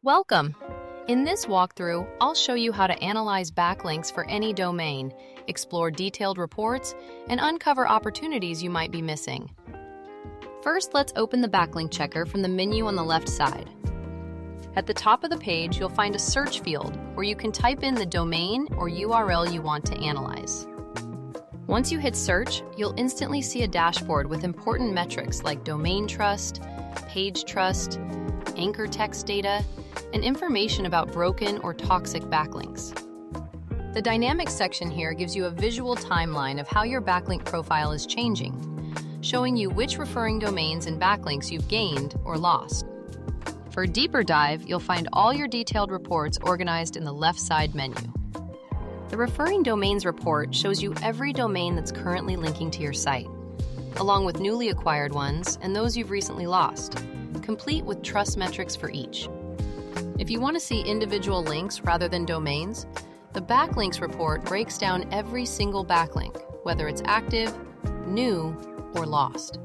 Welcome! In this walkthrough, I'll show you how to analyze backlinks for any domain, explore detailed reports, and uncover opportunities you might be missing. First, let's open the backlink checker from the menu on the left side. At the top of the page, you'll find a search field where you can type in the domain or URL you want to analyze. Once you hit search, you'll instantly see a dashboard with important metrics like domain trust, page trust, anchor text data, and information about broken or toxic backlinks. The Dynamics section here gives you a visual timeline of how your backlink profile is changing, showing you which referring domains and backlinks you've gained or lost. For a deeper dive, you'll find all your detailed reports organized in the left side menu. The Referring Domains report shows you every domain that's currently linking to your site, along with newly acquired ones and those you've recently lost, complete with trust metrics for each. If you want to see individual links rather than domains, the Backlinks report breaks down every single backlink, whether it's active, new, or lost.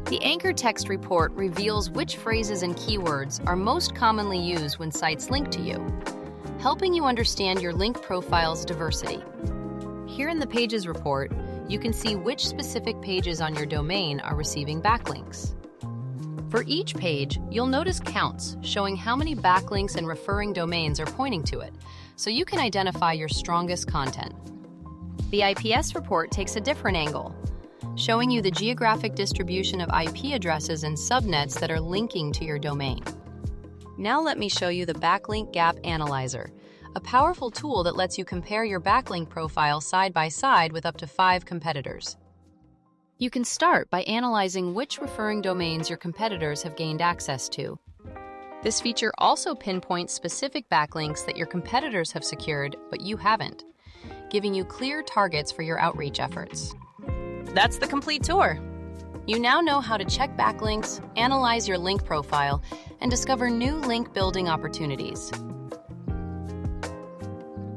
The anchor text report reveals which phrases and keywords are most commonly used when sites link to you, helping you understand your link profile's diversity. Here in the Pages report, you can see which specific pages on your domain are receiving backlinks. For each page, you'll notice counts showing how many backlinks and referring domains are pointing to it, so you can identify your strongest content. The IPS report takes a different angle, showing you the geographic distribution of IP addresses and subnets that are linking to your domain. Now let me show you the Backlink Gap Analyzer, a powerful tool that lets you compare your backlink profile side by side with up to 5 competitors. You can start by analyzing which referring domains your competitors have gained access to. This feature also pinpoints specific backlinks that your competitors have secured but you haven't, giving you clear targets for your outreach efforts. That's the complete tour. You now know how to check backlinks, analyze your link profile, and discover new link building opportunities.